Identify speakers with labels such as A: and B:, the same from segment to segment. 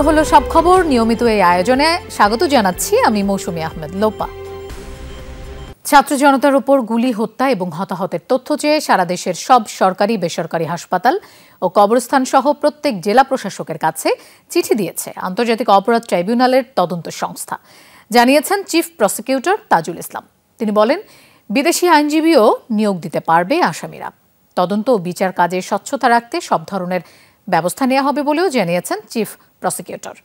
A: হলো সব খবর। নিয়মিত এই আয়োজনে স্বাগত জানাচ্ছি আমি মৌসুমী আহমেদ লোপা। ছাত্র জনতার উপর গুলি, হত্যা এবং হতাহতের তথ্য চেয়ে সারা দেশের সব সরকারি বেসরকারি হাসপাতাল ও কবরস্থান সহ প্রত্যেক জেলা প্রশাসকের কাছে চিঠি দিয়েছে আন্তর্জাতিক অপরাধ ট্রাইব্যুনালের তদন্ত সংস্থা, জানিয়েছেন চিফ প্রসিকিউটর তাজুল ইসলাম। তিনি বলেন, বিদেশি আইনজীবীও নিয়োগ দিতে পারবে আসামিরা। তদন্ত ও বিচার কাজে স্বচ্ছতা রাখতে সব ধরনের ব্যবস্থা নেওয়া হবে বলেও জানিয়েছেন চিফ প্রসিকিউটর।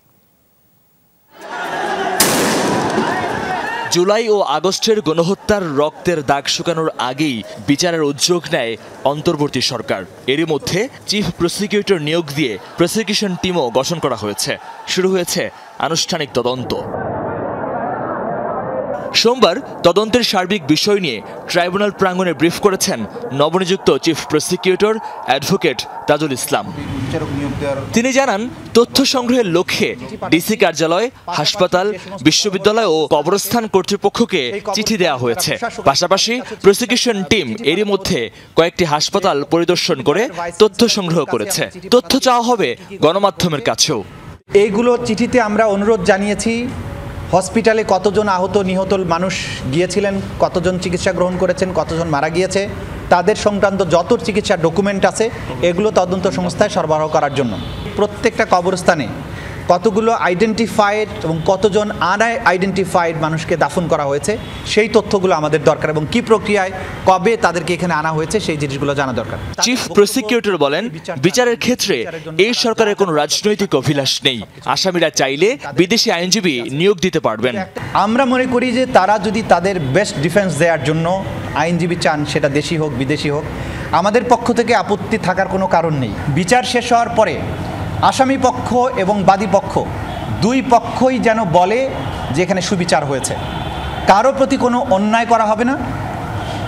B: জুলাই ও আগস্টের গণহত্যার রক্তের দাগ শুকানোর আগেই বিচারের উদ্যোগ নেয় অন্তর্বর্তী সরকার। এরই মধ্যে চিফ প্রসিকিউটর নিয়োগ দিয়ে প্রসিকিউশন টিমও গঠন করা হয়েছে। শুরু হয়েছে আনুষ্ঠানিক তদন্ত। সোমবার তদন্তের সার্বিক বিষয় নিয়ে ট্রাইব্যুনাল প্রাঙ্গণে ব্রিফ করেছেন নবনিযুক্ত chief prosecutor advocate Tajul Islam. তিনি জানান, তথ্য সংগ্রহের লক্ষ্যে ডিসি কার্যালয়, হাসপাতাল, বিশ্ববিদ্যালয় ও কবরস্থান কর্তৃপক্ষকে চিঠি দেওয়া হয়েছে। পাশাপাশি প্রসিকিউশন টিম এরই মধ্যে কয়েকটি হাসপাতাল পরিদর্শন করে তথ্য সংগ্রহ করেছে। তথ্য চাওয়া হবে গণমাধ্যমের কাছেও।
C: এইগুলো চিঠিতে আমরা অনুরোধ জানিয়েছি, হসপিটালে কতজন আহত নিহত মানুষ গিয়েছিলেন, কতজন চিকিৎসা গ্রহণ করেছেন, কতজন মারা গিয়েছে, তাদের সংক্রান্ত যত চিকিৎসার ডকুমেন্ট আছে এগুলো তদন্ত সংস্থায় সরবরাহ করার জন্য। প্রত্যেকটা কবরস্থানে কতগুলো আইডেন্টিফাইড এবং কতজন আনআইডেন্টিফাইড মানুষকে দাফন করা হয়েছে সেই তথ্যগুলো আমাদের দরকার, এবং কি প্রক্রিয়ায় কবে তাদেরকে এখানে আনা হয়েছে সেই জিনিসগুলো জানা দরকার।
B: চিফ প্রসিকিউটর বলেন, বিচারের ক্ষেত্রে এই সরকারের কোনো রাজনৈতিক অভিলাষ নেই। আসামিরা চাইলে বিদেশি আইনজীবী নিয়োগ দিতে পারবেন।
C: আমরা মনে করি যে তারা যদি তাদের বেস্ট ডিফেন্স দেওয়ার জন্য আইনজীবী চান, সেটা দেশি হোক বিদেশি হোক, আমাদের পক্ষ থেকে আপত্তি থাকার কোনো কারণ নেই। বিচার শেষ হওয়ার পরে আসামি পক্ষ এবং বাদী পক্ষ দুই পক্ষই যেন বলে যে এখানে সুবিচার হয়েছে, কারো প্রতি কোনো অন্যায় করা হবে না,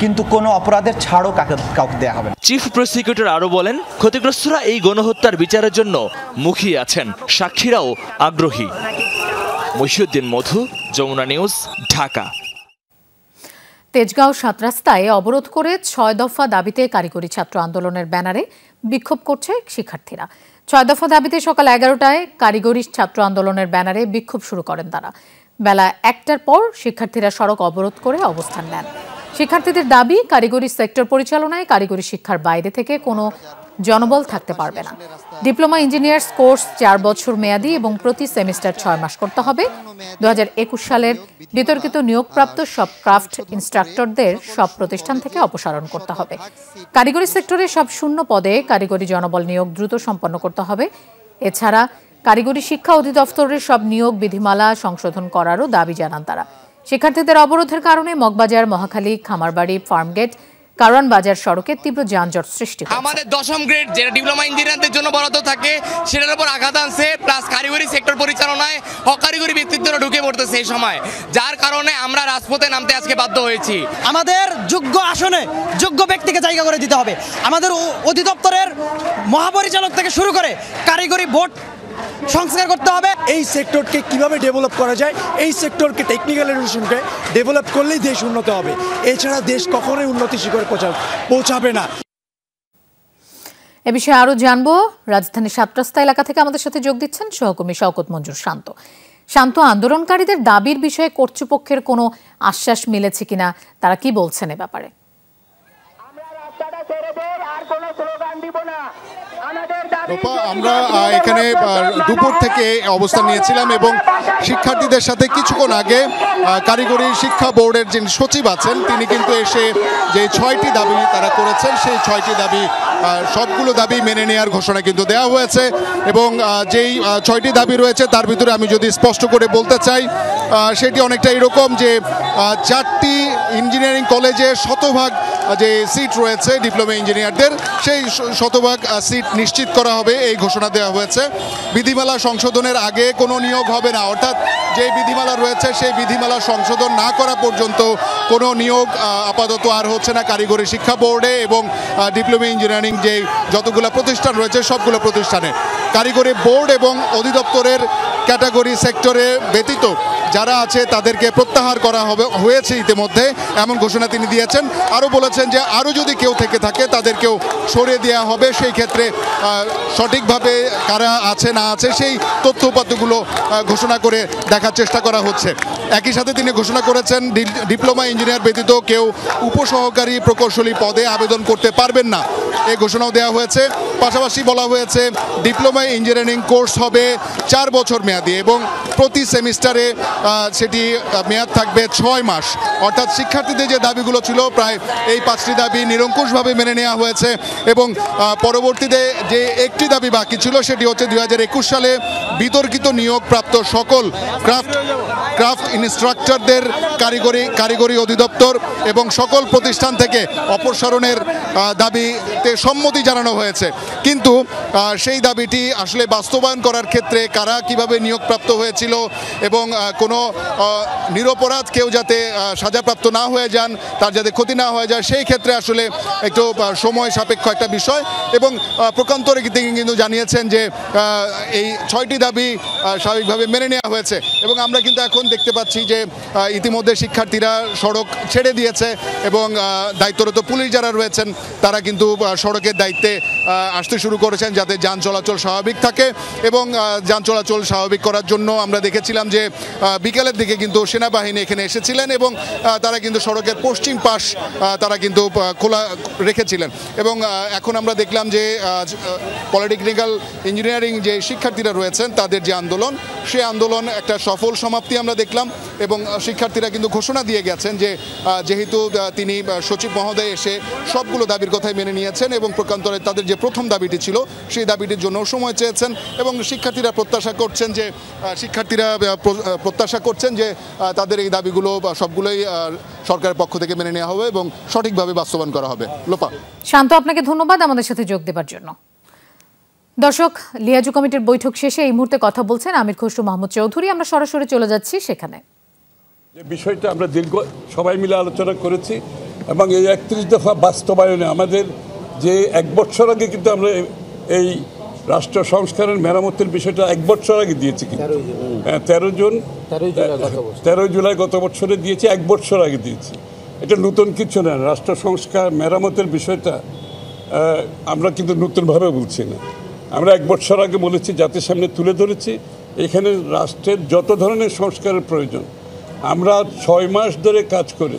C: কিন্তু কোনো অপরাধের ছাড়ও কাউকে দেওয়া হবে না।
B: চিফ প্রসিকিউটর আরও বলেন, ক্ষতিগ্রস্তরা এই গণহত্যার বিচারের জন্য মুখিয়ে আছেন, সাক্ষীরাও আগ্রহী। মহিউদ্দিন মধু, যমুনা নিউজ, ঢাকা।
A: তেজগাঁও ৭ রাস্তায় অবরোধ করে ৬ দফা দাবিতে কারিগরি ছাত্র আন্দোলনের ব্যানারে বিক্ষোভ করছে শিক্ষার্থীরা। ৬ দফা দাবিতে সকাল ১১টায় কারিগরি ছাত্র আন্দোলনের ব্যানারে বিক্ষোভ শুরু করেন তারা। বেলা ১টার পর শিক্ষার্থীরা সড়ক অবরোধ করে অবস্থান নেন। শিক্ষার্থীদের দাবি, কারিগরি সেক্টর পরিচালনায় কারিগরি শিক্ষার বাইরে থেকে কোনো জনবল থাকতে পারবে না। ডিপ্লোমা ইঞ্জিনিয়ার্স কোর্স ৪ বছর মেয়াদী এবং প্রতি সেমিস্টার ৬ মাস করতে হবে। ২০২১ সালের বিতর্কিত নিয়োগপ্রাপ্ত সব ক্রাফট ইনস্ট্রাক্টরদের সব প্রতিষ্ঠান থেকে অপসারণ করতে হবে। কারিগরি সেক্টরে সব শূন্য পদে কারিগরি জনবল নিয়োগ দ্রুত সম্পন্ন করতে হবে। এছাড়া কারিগরি শিক্ষা অধিদপ্তরের সব নিয়োগ বিধিমালা সংশোধন করারও দাবি জানান তারা। শিক্ষার্থীদের অবরোধের কারণে মগবাজার, মহাখালী, খামারবাড়ি, ফার্মগেট, কারওয়ান বাজার সড়কে তীব্র যানজট সৃষ্টি হয়।
D: আমাদের ১০ম গ্রেড যেটা ডিপ্লোমা ইঞ্জিনিয়ারদের জন্য বরাদ্দ থাকে সেটার উপর আঘাত আনছে, প্লাস কারিগরি সেক্টর পরিচালনায় অকারিগরি ব্যক্তিত্বরা ঢুকে পড়তেছে এই সময়, যার কারণে আমরা রাজপথে নামতে আজকে বাধ্য হয়েছি।
E: আমাদের যোগ্য আসনে যোগ্য ব্যক্তিকে জায়গা করে দিতে হবে। আমাদের অধিদপ্তরের মহাপরিচালক থেকে শুরু করে কারিগরি বোর্ড সংস্কার করতে হবে।
F: এই সেক্টরকে কিভাবে ডেভেলপ করা যায়, এই সেক্টরকে টেকনিক্যাল এডুকেশনকে ডেভেলপ করলেই দেশ উন্নত হবে। এছাড়া দেশ কখনোই উন্নতি শিখরে পৌঁছাবে না।
A: এ বিষয়ে আরো জানবো। রাজধানীর ৭ রাস্তা এলাকা থেকে আমাদের সাথে যোগ দিচ্ছেন সহকর্মী শওকত মঞ্জুর শান্ত। শান্ত, আন্দোলনকারীদের দাবির বিষয়ে কর্তৃপক্ষের কোনো আশ্বাস মিলেছে কিনা, তারা কি বলছেন এ ব্যাপারে?
G: আমরা এখানে দুপুর থেকে অবস্থান নিয়েছিলাম এবং শিক্ষার্থীদের সাথে কিছুক্ষণ আগে কারিগরি শিক্ষা বোর্ডের যে সচিব আছেন তিনি কিন্তু এসে যে ৬টি দাবি তারা করেছেন সেই ৬টি দাবি সবগুলো দাবি মেনে নেওয়ার ঘোষণা কিন্তু দেওয়া হয়েছে। এবং যেই ৬টি দাবি রয়েছে তার ভিতরে আমি যদি স্পষ্ট করে বলতে চাই, সেটি অনেকটা এরকম যে 4টি ইঞ্জিনিয়ারিং কলেজে শতভাগ যে সিট রয়েছে ডিপ্লোমা ইঞ্জিনিয়ারদের, সেই শতভাগ সিট নিশ্চিত করা হবে এই ঘোষণা দেওয়া হয়েছে। বিধিমালা সংশোধনের আগে কোনো নিয়োগ হবে না, অর্থাৎ যে বিধিমালা রয়েছে সেই বিধিমালা সংশোধন না করা পর্যন্ত কোনো নিয়োগ আপাতত আর হচ্ছে না কারিগরি শিক্ষা বোর্ডে এবং ডিপ্লোমা ইঞ্জিনিয়ারিং যে যতগুলো প্রতিষ্ঠান রয়েছে সবগুলো প্রতিষ্ঠানে। কারিগরি বোর্ড এবং অধিদপ্তরের ক্যাটাগরি সেক্টরে ব্যতীত যারা আছে তাদেরকে প্রত্যাহার করা হয়েছে ইতিমধ্যে, এমন ঘোষণা তিনি দিয়েছেন। আরও বলেছেন যে আরও যদি কেউ থেকে থাকে তাদেরকেও সরিয়ে দেওয়া হবে, সেই ক্ষেত্রে সঠিকভাবে কারা আছে না আছে সেই তথ্য উপাত্তগুলো ঘোষণা করে দেখার চেষ্টা করা হচ্ছে। একই সাথে তিনি ঘোষণা করেছেন ডিপ্লোমা ইঞ্জিনিয়ার ব্যতীত কেউ উপসহকারী প্রকৌশলী পদে আবেদন করতে পারবেন না, এই ঘোষণাও দেওয়া হয়েছে। পাশাপাশি বলা হয়েছে ডিপ্লোমা ইঞ্জিনিয়ারিং কোর্স হবে 4 বছর মেয়াদি এবং প্রতি সেমিস্টারে সেটি মেয়াদ থাকবে 6 মাস। অর্থাৎ শিক্ষার্থীদের যে দাবিগুলো ছিল প্রায় এই 5টি দাবি নিরঙ্কুশভাবে মেনে নেওয়া হয়েছে এবং পরবর্তীতে যে একটি দাবি বাকি ছিল সেটি হচ্ছে 2021 সালে বিতর্কিত নিয়োগপ্রাপ্ত সকল ক্রাফট ইনস্ট্রাক্টরদের কারিগরি অধিদপ্তর এবং সকল প্রতিষ্ঠান থেকে অপসারণের দাবিতে সম্মতি জানানো হয়েছে। কিন্তু সেই দাবিটি আসলে বাস্তবায়ন করার ক্ষেত্রে কারা কিভাবে নিয়োগপ্রাপ্ত হয়েছিল এবং কোনো নিরপরাধ কেউ যাতে সাজাপ্রাপ্ত না হয়ে যান, তার যাতে ক্ষতি না হয়ে যায়, সেই ক্ষেত্রে আসলে একটু সময় সাপেক্ষ একটা বিষয়। এবং প্রকান্তরে তিনি কিন্তু জানিয়েছেন যে এই 6টি দাবি স্বাভাবিকভাবে মেনে নেওয়া হয়েছে এবং আমরা কিন্তু এখন দেখতে পাচ্ছি যে ইতিমধ্যে শিক্ষার্থীরা সড়ক ছেড়ে দিয়েছে এবং দায়িত্বরত পুলিশ যারা রয়েছেন তারা কিন্তু সড়কের দায়িত্বে আসতে শুরু করেছেন যাতে যান চলাচল স্বাভাবিক থাকে। এবং যান চলাচল স্বাভাবিক করার জন্য আমরা দেখেছিলাম যে বিকেলের দিকে কিন্তু সেনাবাহিনী এখানে এসেছিলেন এবং তারা কিন্তু সড়কের পশ্চিম পাশ তারা কিন্তু খোলা রেখেছিলেন। এবং এখন আমরা দেখলাম যে পলিটেকনিক্যাল ইঞ্জিনিয়ারিং যে শিক্ষার্থীরা রয়েছেন তাদের যে আন্দোলন, সেই আন্দোলন একটা সফল সমাপ্তি আমরা দেখলাম এবং শিক্ষার্থীরা কিন্তু ঘোষণা দিয়ে গেছেন যে যেহেতু তিনি সচিব মহোদয় এসে সবগুলো দাবির কথাই মেনে নিয়েছেন এবং প্রকান্তরে তাদের যে প্রথম দাবিটি ছিল সেই দাবিটির জন্য সময় চেয়েছেন এবং শিক্ষার্থীরা প্রত্যাশা করছেন যে তাদের এই দাবিগুলো সবগুলোই সরকারের পক্ষ থেকে মেনে নেওয়া হবে এবং সঠিকভাবে বাস্তবায়ন করা হবে। লোপা।
A: শান্ত, আপনাকে ধন্যবাদ আমাদের সাথে যোগ দেবার জন্য। দর্শক, লিয়াজু কমিটির বৈঠক শেষে এই মুহূর্তে কথা বলছেন আমির খসরু মাহমুদ চৌধুরী। আমরা সরাসরি চলে যাচ্ছি সেখানে।
H: বিষয়টা আমরা দীর্ঘ সবাই মিলে আলোচনা করেছি এবং এই 31 দফা বাস্তবায়নে আমাদের যে 1 বছর আগে কিন্তু আমরা এই রাষ্ট্র সংস্কারের মেরামতের বিষয়টা 1 বছর আগে দিয়েছি, কিন্তু 13 জুলাই গত বছরে দিয়েছি, 1 বছর আগে দিয়েছি। এটা নতুন কিছু না, রাষ্ট্র সংস্কার মেরামতের বিষয়টা আমরা কিন্তু নতুনভাবে বলছি না, আমরা 1 বছর আগে বলেছি, জাতির সামনে তুলে ধরেছি। এখানে রাষ্ট্রের যত ধরনের সংস্কারের প্রয়োজন আমরা 6 মাস ধরে কাজ করে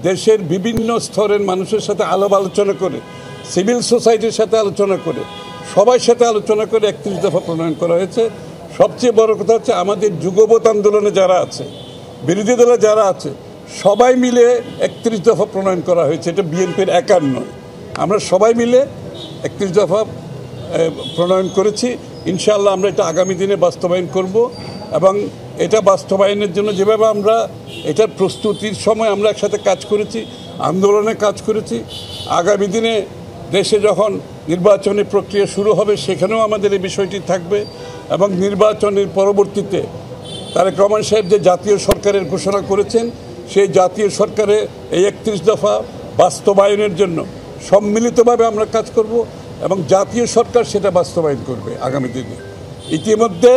H: দেশের বিভিন্ন স্তরের মানুষের সাথে আলাপ আলোচনা করে, সিভিল সোসাইটির সাথে আলোচনা করে, সবার সাথে আলোচনা করে 31 দফা প্রণয়ন করা হয়েছে। সবচেয়ে বড় কথা হচ্ছে আমাদের যুগপৎ আন্দোলনে যারা আছে, বিরোধী দলে যারা আছে, সবাই মিলে 31 দফা প্রণয়ন করা হয়েছে। এটা বিএনপির একার নয়, আমরা সবাই মিলে 31 দফা প্রণয়ন করেছি। ইনশাআল্লাহ আমরা এটা আগামী দিনে বাস্তবায়ন করব এবং এটা বাস্তবায়নের জন্য যেভাবে আমরা এটার প্রস্তুতির সময় আমরা একসাথে কাজ করেছি, আন্দোলনে কাজ করেছি, আগামী দিনে দেশে যখন নির্বাচনী প্রক্রিয়া শুরু হবে সেখানেও আমাদের এই বিষয়টি থাকবে এবং নির্বাচনের পরবর্তীতে তারেক রহমান সাহেব যে জাতীয় সরকারের ঘোষণা করেছেন সেই জাতীয় সরকারে এই 31 দফা বাস্তবায়নের জন্য সম্মিলিতভাবে আমরা কাজ করব এবং জাতীয় সরকার সেটা বাস্তবায়ন করবে আগামী দিনে। ইতিমধ্যে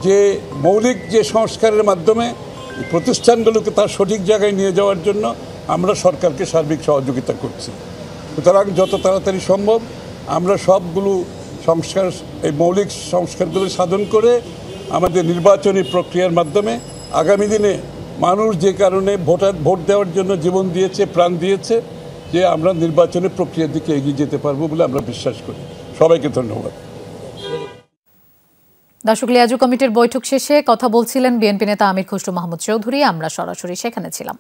H: যে মৌলিক যে সংস্কারের মাধ্যমে প্রতিষ্ঠানগুলোকে তার সঠিক জায়গায় নিয়ে যাওয়ার জন্য আমরা সরকারকে সার্বিক সহযোগিতা করছি। সুতরাং যত তাড়াতাড়ি সম্ভব আমরা সবগুলো সংস্কার, এই মৌলিক সংস্কারগুলো সাধন করে আমাদের নির্বাচনী প্রক্রিয়ার মাধ্যমে আগামী দিনে মানুষ যে কারণে ভোট দেওয়ার জন্য জীবন দিয়েছে, প্রাণ দিয়েছে, যে আমরা নির্বাচনী প্রক্রিয়ার দিকে এগিয়ে যেতে পারবো বলে আমরা বিশ্বাস করি। সবাইকে ধন্যবাদ।
A: দর্শক, লিয়াজু কমিটির বৈঠক শেষে কথা বলছিলেন বিএনপি নেতা আমির খসরু মাহমুদ চৌধুরী। আমরা সরাসরি সেখানে ছিলাম।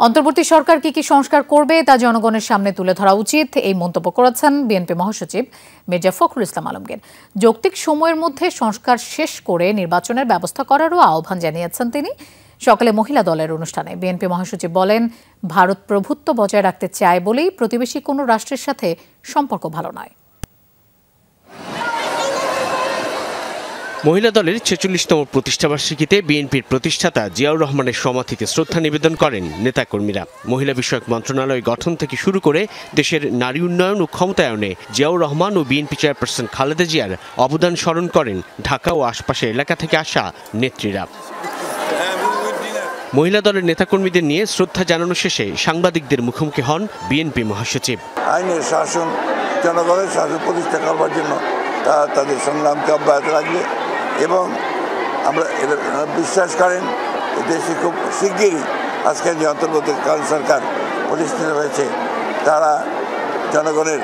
A: অন্তর্বর্তী সরকার কি কি সংস্কার করবে তা জনগণের সামনে তুলে ধরা উচিত, এই মন্তব্য করেছেন বিএনপি মহাসচিব মির্জা ফখরুল ইসলাম আলমগীর। যৌক্তিক সময়ের মধ্যে সংস্কার শেষ করে নির্বাচনের ব্যবস্থা করারও আহ্বান জানিয়েছেন তিনি। সকালে মহিলা দলের অনুষ্ঠানে বিএনপি মহাসচিব বলেন, ভারত প্রভুত্ব বজায় রাখতে চায় বলেই প্রতিবেশী কোনো রাষ্ট্রের সাথে সম্পর্ক ভালো নয়।
I: মহিলা দলের ৪৬তম প্রতিষ্ঠাবার্ষিকীতে বিএনপির প্রতিষ্ঠাতা জিয়াউর রহমানের সমাধিতে শ্রদ্ধা নিবেদন করেন নেতাকর্মীরা। মহিলা বিষয়ক মন্ত্রণালয় গঠন থেকে শুরু করে দেশের নারী উন্নয়ন ও ক্ষমতায়নে জিয়াউর রহমান ও বিএনপি চেয়ারপারসন খালেদা জিয়ার অবদান স্মরণ করেন ঢাকা ও আশপাশের এলাকা থেকে আসা নেত্রীরা। মহিলা দলের নেতাকর্মীদের নিয়ে শ্রদ্ধা জানানো শেষে সাংবাদিকদের মুখোমুখি হন বিএনপি মহাসচিব।
J: আইনের শাসন, জনগণের শাসন প্রতিষ্ঠা করবার জন্য তাদের সংগ্রামকে অব্যাহত রাখবে এবং আমরা বিশ্বাস করেন দেশে খুব শিগগিরই আজকের যে অন্তর্বর্তীকালীন সরকার প্রতিষ্ঠিত হয়েছে তারা জনগণের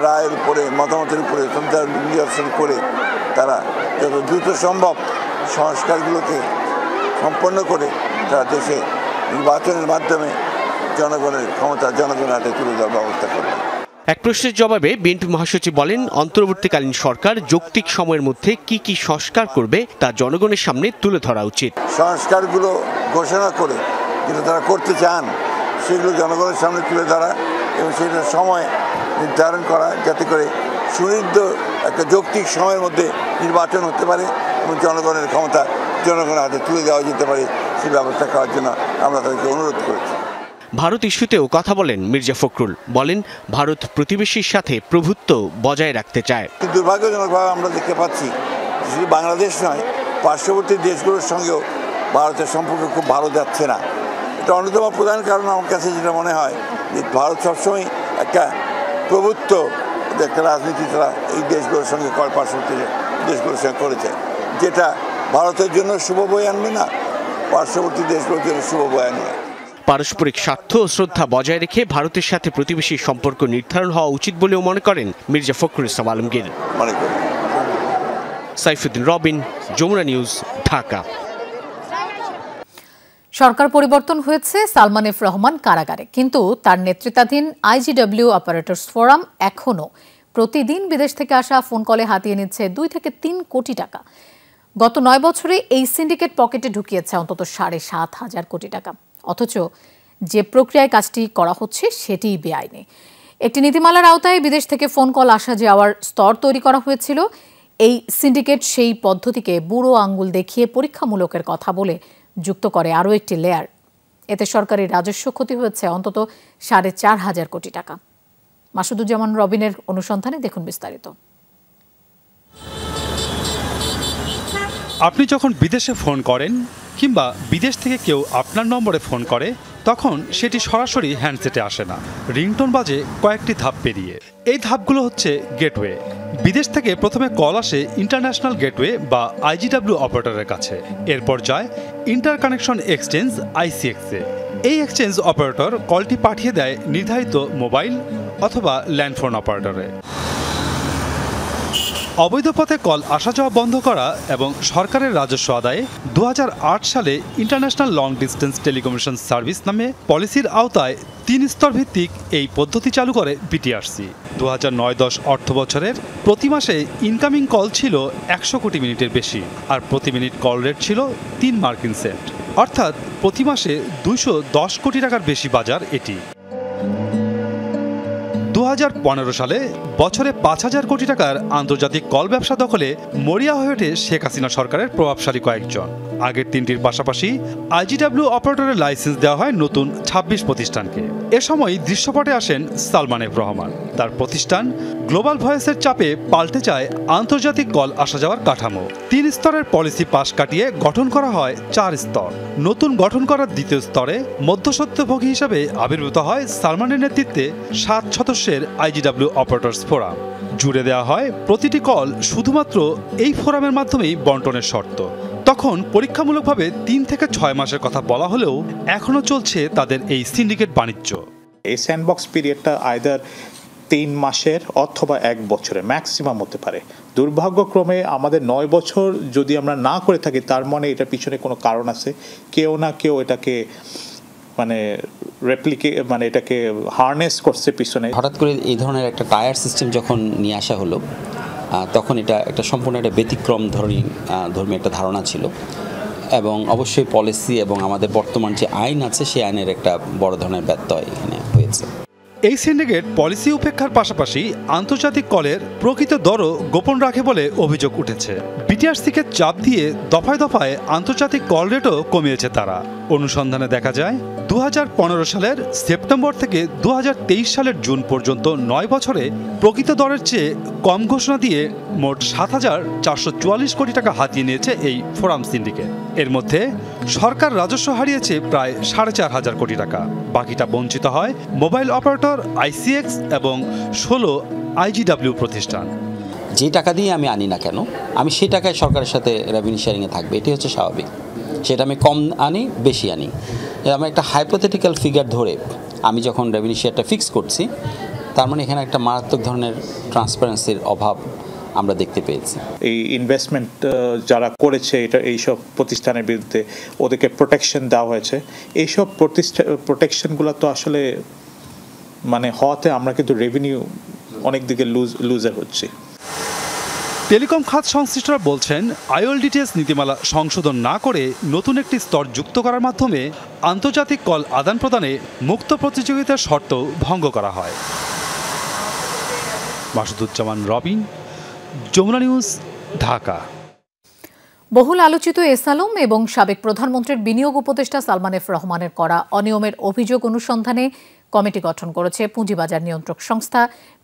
J: রায়ের উপরে, মতামতের উপরে নিরসন করে তারা যত দ্রুত সম্ভব সংস্কারগুলোকে সম্পন্ন করে তারা দেশে নির্বাচনের মাধ্যমে জনগণের ক্ষমতা জনগণের হাতে তুলে দেওয়ার ব্যবস্থা করবে।
I: এক প্রশ্নের জবাবে বিএনপি মহাসচিব বলেন, অন্তর্বর্তীকালীন সরকার যৌক্তিক সময়ের মধ্যে কি কি সংস্কার করবে তা জনগণের সামনে তুলে ধরা উচিত।
J: সংস্কারগুলো ঘোষণা করে যেটা তারা করতে চান সেগুলো জনগণের সামনে তুলে ধরা এবং সেটার সময় নির্ধারণ করা যাতে করে সুনির্দিষ্ট একটা যৌক্তিক সময়ের মধ্যে নির্বাচন হতে পারে এবং জনগণের ক্ষমতা জনগণের হাতে তুলে দেওয়া যেতে পারে সেই ব্যবস্থা করার জন্য আমরা তাদেরকে অনুরোধ করেছি।
I: ভারত ইস্যুতেও কথা বলেন মির্জা ফখরুল। বলেন, ভারত প্রতিবেশীর সাথে প্রভুত্ব বজায় রাখতে চায়।
J: দুর্ভাগ্যজনকভাবে আমরা দেখতে পাচ্ছি শুধু বাংলাদেশ নয়, পার্শ্ববর্তী দেশগুলোর সঙ্গেও ভারতের সম্পর্ক খুব ভালো যাচ্ছে না। এটা অন্যতম প্রধান কারণ আমার কাছে যেটা মনে হয় যে ভারত সবসময় একটা প্রভুত্ব একটা রাজনীতি তারা এই দেশগুলোর সঙ্গে পার্শ্ববর্তী দেশগুলোর সঙ্গে করেছে, যেটা ভারতের জন্য শুভ বয়ে আনবে না, পার্শ্ববর্তী দেশগুলোর জন্য শুভ বয়ে আনবে।
I: পারস্পরিক স্বার্থ ও শ্রদ্ধা বজায় রেখে ভারতের সাথে প্রতিবেশী সম্পর্ক নির্ধারণ হওয়া উচিত বলেও মনে করেন মির্জা ফখরুল ইসলাম আলমগীর। সাইফুদ্দিন রবিন, যমুনা নিউজ, ঢাকা।
A: সরকার পরিবর্তন হয়েছে, সালমান এফ রহমান কারাগারে, কিন্তু তার নেতৃত্বাধীন IGW অপারেটরস ফোরাম এখনও প্রতিদিন বিদেশ থেকে আসা ফোন কলে হাতিয়ে নিচ্ছে 2 থেকে 3 কোটি টাকা। গত 9 বছরে এই সিন্ডিকেট পকেটে ঢুকিয়েছে অন্তত 7,500 কোটি টাকা। অথচ যে প্রক্রিয়ায় কাজটি করা হচ্ছে সেটিই বেআইনি। একটি নীতিমালার আওতায় বিদেশ থেকে ফোন কল আসা যাওয়ার স্তর তৈরি করা হয়েছিল। এই সিন্ডিকেট সেই পদ্ধতিকে বুড়ো আঙ্গুল দেখিয়ে পরীক্ষামূলকের কথা বলে যুক্ত করে আরও একটি লেয়ার। এতে সরকারি রাজস্ব ক্ষতি হয়েছে অন্তত 4,500 কোটি টাকা। মাসুদুজ্জামান রবিনের অনুসন্ধানে দেখুন বিস্তারিত।
K: আপনি যখন বিদেশে ফোন করেন কিংবা বিদেশ থেকে কেউ আপনার নম্বরে ফোন করে, তখন সেটি সরাসরি হ্যান্ডসেটে আসে না, রিংটোন বাজে কয়েকটি ধাপ পেরিয়ে। এই ধাপগুলো হচ্ছে গেটওয়ে। বিদেশ থেকে প্রথমে কল আসে ইন্টারন্যাশনাল গেটওয়ে বা IGW অপারেটরের কাছে, এরপর যায় ইন্টার কানেকশন এক্সচেঞ্জ ICX এ। এই এক্সচেঞ্জ অপারেটর কলটি পাঠিয়ে দেয় নির্ধারিত মোবাইল অথবা ল্যান্ডফোন অপারেটরে। অবৈধ পথে কল আসা যাওয়া বন্ধ করা এবং সরকারের রাজস্ব আদায়ে 2008 সালে international long distance telecommunication service নামে পলিসির আওতায় 3 স্তর ভিত্তিক এই পদ্ধতি চালু করে BTRC। 2009-10 অর্থ বছরের প্রতি মাসে ইনকামিং কল ছিল 100 কোটি মিনিটের বেশি, আর প্রতি মিনিট কল রেট ছিল 3 মার্কিন সেন্ট, অর্থাৎ প্রতি মাসে 210 কোটি টাকার বেশি বাজার এটি। 2015 সালে বছরে 5,000 কোটি টাকার আন্তর্জাতিক কল ব্যবসা দখলে মরিয়া হয়ে ওঠে শেখ হাসিনা সরকারের প্রভাবশালী কয়েকজন। আগের 3টির পাশাপাশি IGW অপারেটরের লাইসেন্স দেওয়া হয় নতুন 26 প্রতিষ্ঠানকে। এ সময় দৃশ্যপটে আসেন সালমান এফ রহমান। তার প্রতিষ্ঠান গ্লোবাল ভয়েসের চাপে পাল্টে যায় আন্তর্জাতিক কল আসা যাওয়ার কাঠামো। 3 স্তরের পলিসি পাশ কাটিয়ে গঠন করা হয় 4 স্তর। নতুন গঠন করার দ্বিতীয় স্তরে মধ্যস্বত্বভোগী হিসেবে আবির্ভূত হয় সালমানের নেতৃত্বে 7 সদস্যের IGW অপারেটরস ফোরাম। জুড়ে দেওয়া হয় প্রতিটি কল শুধুমাত্র এই ফোরামের মাধ্যমেই বন্টনের শর্ত। তখন পরীক্ষামূলকভাবে 3 থেকে 6 মাসের কথা বলা হলেও এখনও চলছে তাদের এই সিন্ডিকেট বাণিজ্য।
L: এই স্যান্ডবক্স পিরিয়ডটা আইদার 3 মাসের অথবা 1 বছরের ম্যাক্সিমাম হতে পারে। দুর্ভাগ্যক্রমে আমাদের 9 বছর যদি আমরা না করে থাকি, তার মানে এটার পিছনে কোনো কারণ আছে। কেউ না কেউ এটাকে এটাকে হার্নেস করছে পিছনে।
M: হঠাৎ করে এই ধরনের একটা টায়ার সিস্টেম যখন নিয়ে আসা হলো, তখন এটা একটা সম্পূর্ণ একটা ব্যতিক্রম ধর্মী একটা ধারণা ছিল, এবং অবশ্যই পলিসি এবং আমাদের বর্তমান যে আইন আছে সেই আইনের একটা বড় ধরনের ব্যত্যয় এখানে হয়েছে।
K: এই সিন্ডিকেট পলিসি উপেক্ষার পাশাপাশি আন্তর্জাতিক কলের প্রকৃত দরও গোপন রাখে বলে অভিযোগ উঠেছে। বিটিআরসিকে চাপ দিয়ে দফায় দফায় আন্তর্জাতিক কল রেটও কমিয়েছে তারা। অনুসন্ধানে দেখা যায় 2015 সালের সেপ্টেম্বর থেকে 2023 সালের জুন পর্যন্ত 9 বছরে প্রকৃত দরের চেয়ে কম ঘোষণা দিয়ে মোট 7,444 কোটি টাকা হাতিয়ে নিয়েছে এই ফোরাম সিন্ডিকেট। এর মধ্যে সরকার রাজস্ব হারিয়েছে প্রায় 4,500 কোটি টাকা। বাকিটা বঞ্চিত হয় মোবাইল অপারেটর আইসিএক্স এবং 16 আইজিডব্লিউ প্রতিষ্ঠান।
M: যে টাকা দিয়ে আমি আনি না কেন, আমি সেই টাকায় সরকারের সাথে রেভিনিউ শেয়ারিংয়ে থাকবে, এটি হচ্ছে স্বাভাবিক। সেটা আমি কম আনি বেশি আনি, আমি একটা হাইপোথেটিক্যাল ফিগার ধরে আমি যখন রেভিনিউ শেয়ারটা ফিক্স করছি, তার মানে এখানে একটা মারাত্মক ধরনের ট্রান্সপারেন্সির অভাব আমরা দেখতে পেয়েছি।
L: এই ইনভেস্টমেন্ট যারা করেছে এটা এইসব প্রতিষ্ঠানের বিরুদ্ধে ওদেরকে প্রোটেকশন দেওয়া হয়েছে। এইসব প্রোটেকশনগুলো তো আসলে মানে হওয়াতে আমরা কিন্তু রেভিনিউ অনেক দিকে লুজার হচ্ছি।
K: টেলিকম খাত সংশ্লিষ্টরা বলছেন, আইওএলটিটিএস নীতিমালা সংশোধন না করে নতুন একটি স্তর যুক্ত করার মাধ্যমে আন্তর্জাতিক কল আদান প্রদানে মুক্ত প্রতিযোগিতার শর্ত ভঙ্গ করা হয়। মাসুদুজ্জামান রবিন, যমুনা নিউজ, ঢাকা।
A: বহুল আলোচিত এসালম এবং সাবেক প্রধানমন্ত্রীর বিনিয়োগ উপদেষ্টা সালমান এফ রহমানের করা অনিয়মের অভিযোগ অনুসন্ধানে কমিটি গঠন করেছে পুঁজিবাজার নিয়ন্ত্রক সংস্থা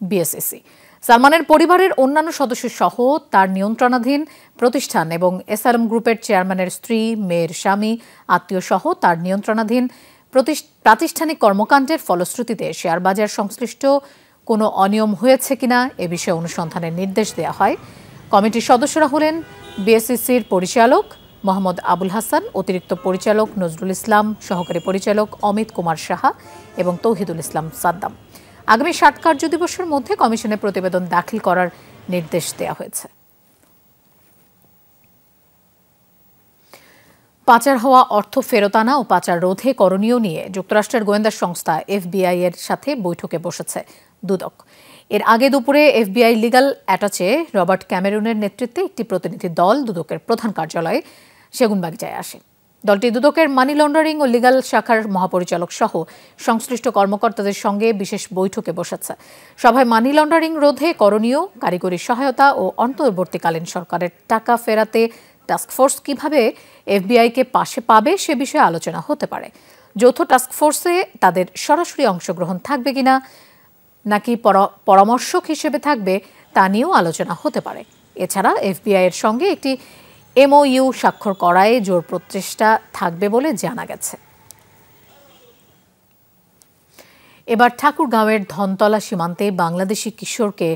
A: বিএসইসি। সালমানের পরিবারের অন্যান্য সদস্য সহ তার নিয়ন্ত্রণাধীন প্রতিষ্ঠান এবং এসালম গ্রুপের চেয়ারম্যানের স্ত্রী, মেয়ের স্বামী, আত্মীয় সহ তার নিয়ন্ত্রণাধীন প্রাতিষ্ঠানিক কর্মকাণ্ডের ফলশ্রুতিতে শেয়ার বাজার সংশ্লিষ্ট কোনো অনিয়ম হয়েছে কিনা এ বিষয়ে অনুসন্ধানের নির্দেশ দেওয়া হয়। কমিটির সদস্যরা হলেন বিএসইসির পরিচালক মোহাম্মদ আবুল হাসান, অতিরিক্ত পরিচালক নজরুল ইসলাম, সহকারী পরিচালক অমিত কুমার সাহা এবং তৌহিদুল ইসলাম সাদ্দাম। আগামী 7 কার্যদিবসের মধ্যে কমিশনে প্রতিবেদন দাখিল করার নির্দেশ দেওয়া হয়েছে। পাচার হওয়া অর্থ ফেরত আনা ও পাচার রোধে করণীয় নিয়ে যুক্তরাষ্ট্রের গোয়েন্দা সংস্থা এফবিআই এর সাথে বৈঠকে বসেছে দুদক। এর আগে দুপুরে এফবিআই লিগ্যাল অ্যাটাচে রবার্ট ক্যামেরুনের নেতৃত্বে একটি প্রতিনিধি দল দুদকের প্রধান কার্যালয়ে সেগুনবাগিচায় আসে। দলটি দুদকের মানি লন্ডারিং ও লিগ্যাল শাখার মহাপরিচালক সহ সংশ্লিষ্ট কর্মকর্তাদের সঙ্গে বিশেষ বৈঠকে বসেছে। সভায় মানি লন্ডারিং রোধে করণীয়, কারিগরি সহায়তা ও অন্তর্বর্তীকালীন সরকারের টাকা ফেরাতে টাস্কফোর্স কিভাবে এফবিআইকে পাশে পাবে সে বিষয়ে আলোচনা হতে পারে। যৌথ টাস্কফোর্সে তাদের সরাসরি অংশগ্রহণ থাকবে কিনা নাকি পরামর্শক হিসেবে থাকবে তা নিয়েও আলোচনা হতে পারে। এছাড়া এফবিআই এর সঙ্গে একটি এমওইউ স্বাক্ষর করায় জোর প্রচেষ্টা থাকবে বলে জানা গেছে। এবার ঠাকুরগাঁওয়ের ধনতলা সীমান্তে বাংলাদেশি কিশোরকে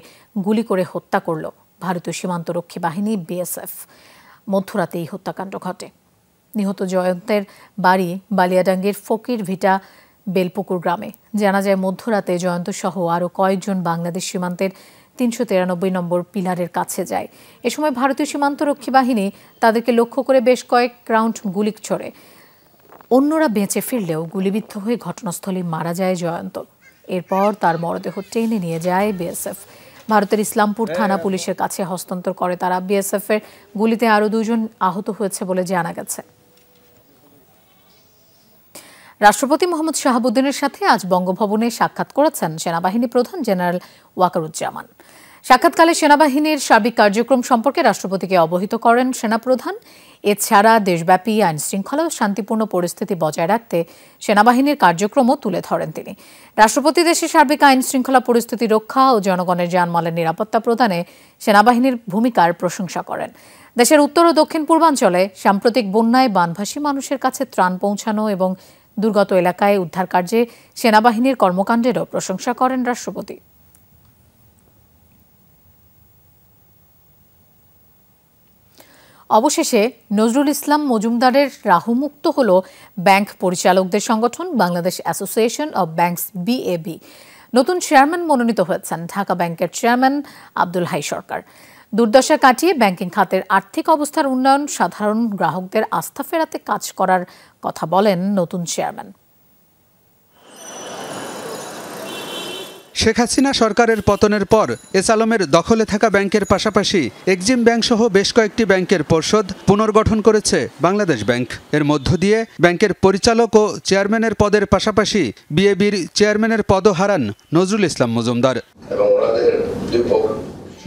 A: গুলি করে হত্যা করল ভারতীয় সীমান্তরক্ষী বাহিনী বিএসএফ। মধ্যরাতে এই হত্যাকাণ্ড ঘটে। নিহত জয়ন্তের বাড়ি বালিয়াডাঙ্গির ফকির ভিটা বেলপুকুর গ্রামে। জানা যায় মধ্যরাতে জয়ন্ত সহ আরও কয়েকজন বাংলাদেশ সীমান্তের 393 নম্বর পিলারের কাছে যায়। এ সময় ভারতীয় সীমান্তরক্ষী বাহিনী তাদেরকে লক্ষ্য করে বেশ কয়েক রাউন্ড গুলি ছোড়ে। অন্যরা বেঁচে ফিরলেও গুলিবিদ্ধ হয়ে ঘটনাস্থলে মারা যায় জয়ন্ত। এরপর তার মরদেহ টেনে নিয়ে যায় বিএসএফ। ভারতের ইসলামপুর থানা পুলিশের কাছে হস্তান্তর করে তারা। বিএসএফ এর গুলিতে আরও 2 জন আহত হয়েছে বলে জানা গেছে। রাষ্ট্রপতি মোহাম্মদ শাহাবুদ্দিনের সাথে আজ বঙ্গভবনে সাক্ষাৎ করেছেন সেনাবাহিনী প্রধান জেনারেল ওয়াকারুজ্জামান। সাক্ষাৎকালে সেনাবাহিনীর সার্বিক কার্যক্রম সম্পর্কে রাষ্ট্রপতিকে অবহিত করেন সেনাপ্রধান। এছাড়া দেশব্যাপী আইনশৃঙ্খলা ও শান্তিপূর্ণ পরিস্থিতি বজায় রাখতে সেনাবাহিনীর কার্যক্রমও তুলে ধরেন তিনি। রাষ্ট্রপতি দেশের সার্বিক আইনশৃঙ্খলা পরিস্থিতি রক্ষা ও জনগণের জানমালের নিরাপত্তা প্রদানে সেনাবাহিনীর ভূমিকার প্রশংসা করেন। দেশের উত্তর ও দক্ষিণ পূর্বাঞ্চলে সাম্প্রতিক বন্যায় বানভাসী মানুষের কাছে ত্রাণ পৌঁছানো এবং দুর্গত এলাকায় উদ্ধার কার্যে সেনাবাহিনীর কর্মকাণ্ডেরও প্রশংসা করেন রাষ্ট্রপতি। অবশেষে নজরুল ইসলাম মজুমদারের রাহুমুক্ত হল ব্যাংক পরিচালকদের সংগঠন বাংলাদেশ অ্যাসোসিয়েশন অব ব্যাংকস বিএবি। নতুন চেয়ারম্যান মনোনীত হয়েছেন ঢাকা ব্যাংকের চেয়ারম্যান আব্দুল হাই সরকার। দুর্দশা কাটিয়ে ব্যাংকিং খাতের আর্থিক অবস্থার উন্নয়ন, সাধারণ গ্রাহকদের আস্থা ফেরাতে কাজ করার কথা বলেন নতুন চেয়ারম্যান।
N: শেখ হাসিনা সরকারের পতনের পর এস আলমের দখলে থাকা ব্যাংকের পাশাপাশি এক্সিম ব্যাংক সহ বেশ কয়েকটি ব্যাংকের পর্ষদ পুনর্গঠন করেছে বাংলাদেশ ব্যাংক। এর মধ্য দিয়ে ব্যাংকের পরিচালক ও চেয়ারম্যানের পদের পাশাপাশি বিএবির চেয়ারম্যানের পদও হারান নজরুল ইসলাম মজুমদার।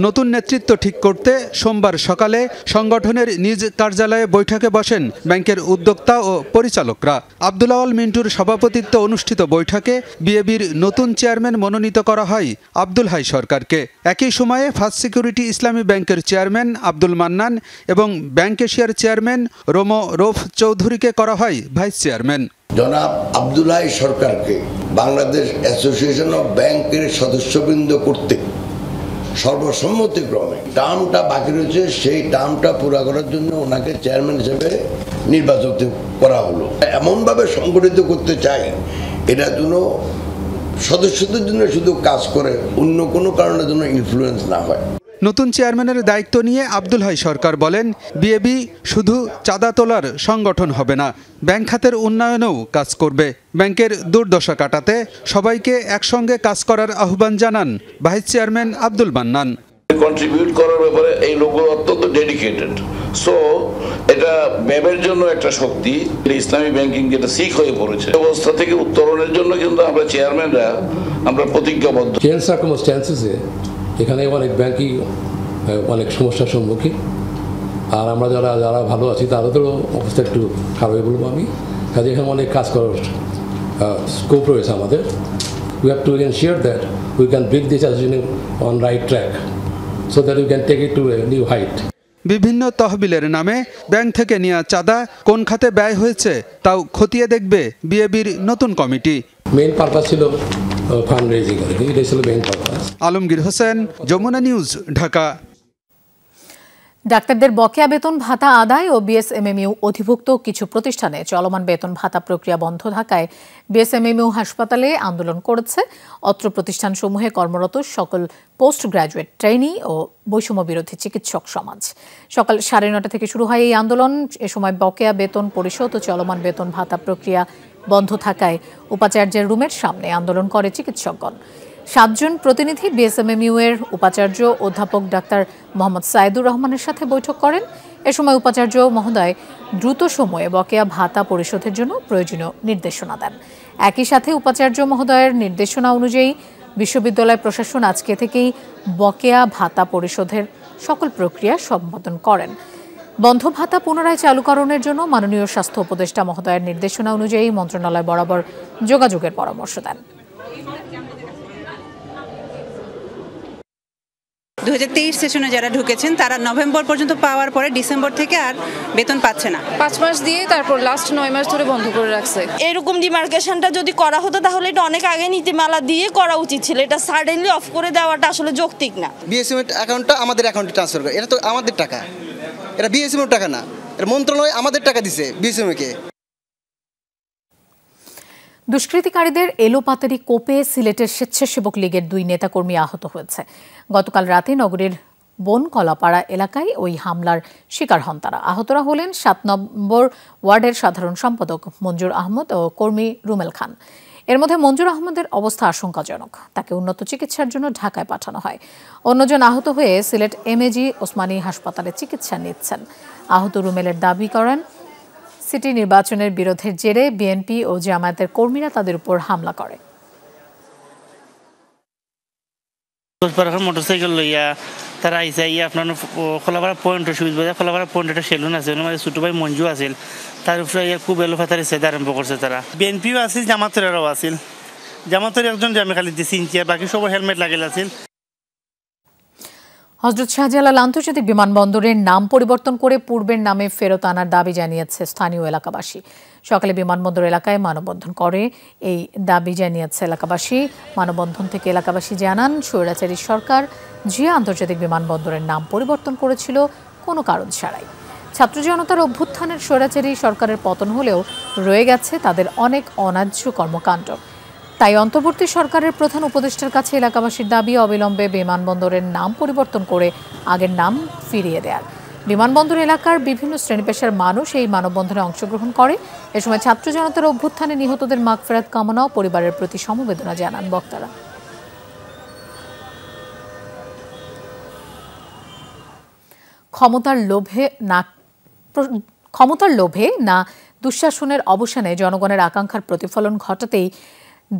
N: নতুন নেতৃত্ব ঠিক করতে সোমবার সকালে সংগঠনের নিজ কার্যালয়ে বৈঠকে বসেন ব্যাংকের উদ্যোক্তা ও পরিচালকরা। আব্দুল আওয়াল মিন্টুর সভাপতিত্বে অনুষ্ঠিত বৈঠকে বিএবির নতুন চেয়ারম্যান মনোনীত করা হয় আব্দুল হাই সরকারকে। একই সময়ে ফার্স্ট সিকিউরিটি ইসলামী ব্যাংকের চেয়ারম্যান আব্দুল মান্নান এবং ব্যাংক এশিয়ার চেয়ারম্যান রোমো রৌফ চৌধুরীকে করা হয় ভাইস চেয়ারম্যান।
O: জনাব আব্দুল হাই সরকারকে বাংলাদেশ অ্যাসোসিয়েশন অফ ব্যাংকের সদস্যবৃন্দ করতে সর্বসম্মতিক্রমে টার্মটা বাকি রয়েছে, সেই টার্মটা পুরা করার জন্য ওনাকে চেয়ারম্যান হিসেবে নির্বাচিত করা হলো। এমনভাবে সংগঠিত করতে চাই এটা যেন সদস্যদের জন্য শুধু কাজ করে, অন্য কোনো কারণের জন্য ইনফ্লুয়েন্স না হয়।
N: নতুন চেয়ারম্যানের দায়িত্ব নিয়ে আব্দুল হাই সরকার বলেন, বিএবি শুধু চাঁদা তোলার সংগঠন হবে না, ব্যাংক খাতের উন্নয়নেও কাজ করবে। ব্যাংকের দুর্দশা কাটাতে সবাইকে একসঙ্গে কাজ করার আহ্বান জানান vice chairman Abdul Mannan.
P: Contribute করার ব্যাপারে এই লোকগুলো অত্যন্ত ডেডিকেটেড। সো এটা ব্যাবের জন্য একটা শক্তি। ইসলামী ব্যাংকিং যেটা শিখ হয়ে পড়েছে, অবস্থা থেকে উত্তরণের জন্য কিন্তু আমরা চেয়ারম্যানরা আমরা প্রতিজ্ঞাবদ্ধ।
Q: চেঞ্জ সার্কামস্ট্যান্সেসে এখানে অনেক ব্যাংকই অনেক সমস্যার সম্মুখীন, আর আমরা যারা ভালো আছি তাদেরও অবস্থা একটু খারাপ বলবো আমি। কাজে এখানে অনেক কাজ করার স্কোপ রয়েছে আমাদের। We have to ensure that we can bring this association on right track so that we can take it to a new height.
N: বিভিন্ন তহবিলের নামে ব্যাংক থেকে নেওয়া চাঁদা কোন খাতে ব্যয় হয়েছে তাও খতিয়ে দেখবে বিএবির নতুন কমিটি।
Q: মেইন পারপাস ছিল ফান্ড রেজিং, এটা ছিল main purpose.
N: Alamgir Hossain, Jamuna News, Dhaka.
A: ডাক্তারদের বকেয়া বেতন ভাতা আদায় ও বিএসএমএমইউ অধিভুক্ত কিছু প্রতিষ্ঠানে চলমান বেতন ভাতা প্রক্রিয়া বন্ধ থাকায় বিএসএমএমইউ হাসপাতালে আন্দোলন করেছে অত্র প্রতিষ্ঠানসমূহে কর্মরত সকল পোস্ট গ্র্যাজুয়েট ট্রেনি ও বৈষম্য বিরোধী চিকিৎসক সমাজ। সকাল 9:30 থেকে শুরু হয় এই আন্দোলন। এ সময় বকেয়া বেতন পরিশোধ ও চলমান বেতন ভাতা প্রক্রিয়া বন্ধ থাকায় উপাচার্যের রুমের সামনে আন্দোলন করে চিকিৎসকগণ। 7 জন প্রতিনিধি বিএসএমএমইউ এর উপাচার্য অধ্যাপক ডাক্তার মোহাম্মদ সাইদুর রহমানের সাথে বৈঠক করেন। এ সময় উপাচার্য মহোদয় দ্রুত সময়ে বকেয়া ভাতা পরিশোধের জন্য প্রয়োজনীয় নির্দেশনা দেন। একই সাথে উপাচার্য মহোদয়ের নির্দেশনা অনুযায়ী বিশ্ববিদ্যালয় প্রশাসন আজকে থেকেই বকেয়া ভাতা পরিশোধের সকল প্রক্রিয়া সম্পাদন করেন। বন্ধ ভাতা পুনরায় চালুকরণের জন্য মাননীয় স্বাস্থ্য উপদেষ্টা মহোদয়ের নির্দেশনা অনুযায়ী মন্ত্রণালয় বরাবর যোগাযোগের পরামর্শ দেন।
R: 2023 সেশনে যারা ঢুকেছেন তারা নভেম্বর পর্যন্ত পাওয়ার পরে ডিসেম্বর থেকে আর বেতন পাচ্ছে না।
S: 5 মাস দিয়ে তারপর লাস্ট 9 মাস ধরে বন্ধ করে রাখছে।
T: এরকম ডিমার্কেশনটা যদি করা হতো তাহলে এটা অনেক আগে নীতিমালা দিয়ে করা উচিত ছিল। এটা সাডেনলি অফ করে দেওয়াটা আসলে যৌক্তিক না।
E: বিএসএম অ্যাকাউন্টটা আমাদের অ্যাকাউন্টে ট্রান্সফার করে, এটা তো আমাদের টাকা, এটা বিএসএম এর টাকা না, এটা মন্ত্রণালয় আমাদের টাকা দিছে বিএসএম কে।
A: দুষ্কৃতিকারীদের এলোপাতারি কোপে সিলেটের স্বেচ্ছাসেবক লীগের 2 নেতাকর্মী আহত হয়েছে। গতকাল রাতে নগরীর বনকলাপাড়া এলাকায় ওই হামলার শিকার হন তারা। আহতরা হলেন 7 নম্বর ওয়ার্ডের সাধারণ সম্পাদক মঞ্জুর আহমদ ও কর্মী রুমেল খান। এর মধ্যে মঞ্জুর আহমদের অবস্থা আশঙ্কাজনক, তাকে উন্নত চিকিৎসার জন্য ঢাকায় পাঠানো হয়। অন্যজন আহত হয়ে সিলেট এমএজি ওসমানী হাসপাতালে চিকিৎসা নিচ্ছেন। আহত রুমেলের দাবি করেন সিটি নির্বাচনের বিরোধের জেরে বিএনপি ও জামায়াতের কর্মীরা তাদের উপর হামলা করে।
U: মোটরসাইকেল লইয়া তারা আইসা আপনার খোলাপাড়া পয়েন্ট সুবিধ বাজার খোলাপাড়া পয়েন্ট একটা সেলুন আছে, ছোট ভাই মঞ্জু আছিল, তার উপরে খুব এলোফাতারি সেদা আরম্ভ করছে তারা। বিএনপিও আছিল, জামাতেরও আছিল। জামাতের একজন জামে খালি দিছি ইঞ্চিয়া, বাকি সবার হেলমেট লাগিল আছিল।
A: হযরত শাহজালাল আন্তর্জাতিক বিমানবন্দরের নাম পরিবর্তন করে পূর্বের নামে ফেরত আনার দাবি জানিয়েছে স্থানীয় এলাকাবাসী। সকালে বিমানবন্দর এলাকায় মানববন্ধন করে এই দাবি জানিয়েছে এলাকাবাসী। মানববন্ধন থেকে এলাকাবাসী জানান, স্বৈরাচারী সরকার জিয়া আন্তর্জাতিক বিমানবন্দরের নাম পরিবর্তন করেছিল কোনো কারণ ছাড়াই। ছাত্র জনতার অভ্যুত্থানের স্বৈরাচারী সরকারের পতন হলেও রয়ে গেছে তাদের অনেক অন্যায্য কর্মকাণ্ড। তাই অন্তর্বর্তী সরকারের প্রধান উপদেষ্টার কাছে এলাকাবাসীর দাবি অবিলম্বে বিমানবন্দরের নাম পরিবর্তন করে আগের নাম ফিরিয়ে দেওয়ার। বিমানবন্দর এলাকার বিভিন্ন শ্রেণী পেশার মানুষ এই মানববন্ধনে অংশগ্রহণ করে। এ সময় ছাত্র জনতার অভ্যুত্থানে নিহতদের মাগফিরাত কামনা ও পরিবারের প্রতি সমবেদনা জানান বক্তারা। ক্ষমতার লোভে না দুঃশাসনের অবসানে জনগণের আকাঙ্ক্ষার প্রতিফলন ঘটাতেই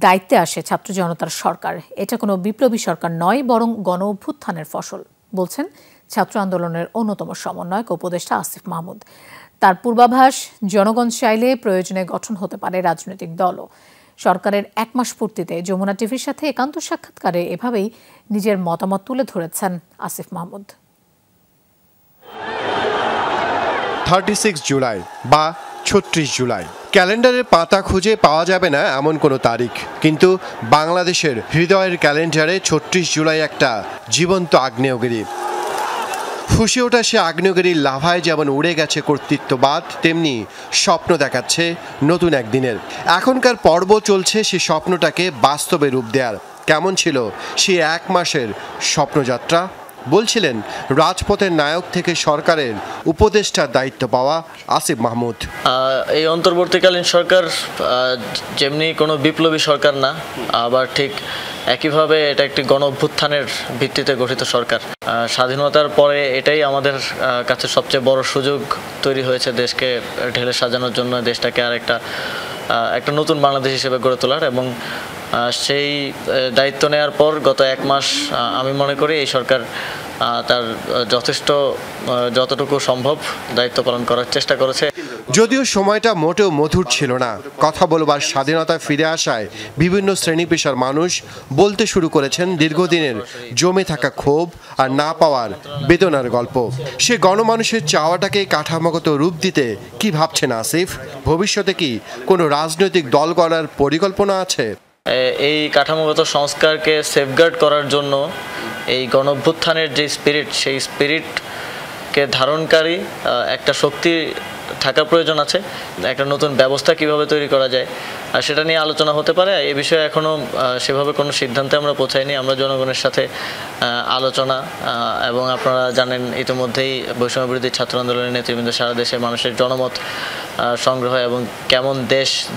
A: দায়িত্বে আসে ছাত্র জনতার সরকার। এটা কোনো বিপ্লবী সরকার নয়, বরং গণ অভ্যুত্থানের ফসল, বলছেন ছাত্র আন্দোলনের অন্যতম সমন্বয়ক উপদেষ্টা আসিফ মাহমুদ। তার পূর্বাভাস, জনগণ চাইলে প্রয়োজনে গঠন হতে পারে রাজনৈতিক দলও। সরকারের 1 মাস পূর্তিতে যমুনা টিভির সাথে একান্ত সাক্ষাৎকারে এভাবেই নিজের মতামত তুলে ধরেছেন আসিফ মাহমুদ।
C: 36 জুলাই বা 36 জুলাই ক্যালেন্ডারের পাতা খুঁজে পাওয়া যাবে না এমন কোনো তারিখ, কিন্তু বাংলাদেশের হৃদয়ের ক্যালেন্ডারে 36 জুলাই একটা জীবন্ত আগ্নেয়গিরি। ফুসে ওঠা সে আগ্নেয়গিরির লাভায় যেমন উড়ে গেছে কর্তৃত্ববাদ, তেমনি স্বপ্ন দেখাচ্ছে নতুন একদিনের। এখনকার পর্ব চলছে সে স্বপ্নটাকে বাস্তবে রূপ দেওয়ার। কেমন ছিল সে 1 মাসের স্বপ্নযাত্রা? বলছিলেন রাজপথের নায়ক থেকে সরকারের উপদেষ্টার দায়িত্ব পাওয়া আসিফ মাহমুদ।
V: এই অন্তর্বর্তীকালীন সরকার যেমনি কোনো বিপ্লবী সরকার না, আবার ঠিক একইভাবে এটা একটি গণ অভ্যুত্থানের ভিত্তিতে গঠিত সরকার। স্বাধীনতার পরে এটাই আমাদের কাছে সবচেয়ে বড় সুযোগ তৈরি হয়েছে দেশকে ঢেলে সাজানোর জন্য, দেশটাকে আর একটা নতুন বাংলাদেশ হিসেবে গড়ে তোলার। এবং সেই দায়িত্ব নেওয়ার পর গত 1 মাস আমি মনে করি এই সরকার তার যতটুকু সম্ভব দায়িত্ব পালন করার চেষ্টা করেছে।
C: যদিও সময়টা মোটেও মধুর ছিল না। কথা বলবার স্বাধীনতা ফিরে আসায় বিভিন্ন শ্রেণী পেশার মানুষ বলতে শুরু করেছেন দীর্ঘদিনের জমে থাকা ক্ষোভ আর না পাওয়ার বেদনার গল্প। সে গণমানুষের চাওয়াটাকে কাঠামোগত রূপ দিতে কি ভাবছেন আসিফ? ভবিষ্যতে কি কোনো রাজনৈতিক দল গড়ার পরিকল্পনা আছে?
V: এই কাঠামোগত সংস্কারকে সেফগার্ড করার জন্য এই গণঅভ্যুত্থানের যে স্পিরিট, সেই স্পিরিটকে ধারণকারী একটা শক্তি থাকার প্রয়োজন আছে। একটা নতুন ব্যবস্থা কিভাবে তৈরি করা যায় আর সেটা নিয়ে আলোচনা হতে পারে। এই বিষয়ে এখনও সেভাবে কোনো সিদ্ধান্তে আমরা পৌঁছাইনি। আমরা জনগণের সাথে আলোচনা এবং আপনারা জানেন ইতিমধ্যেই বৈষম্যবিরোধী ছাত্র আন্দোলনের নেতৃবৃন্দ সারা দেশে মানুষের জনমত সংগ্রহ এবং কেমন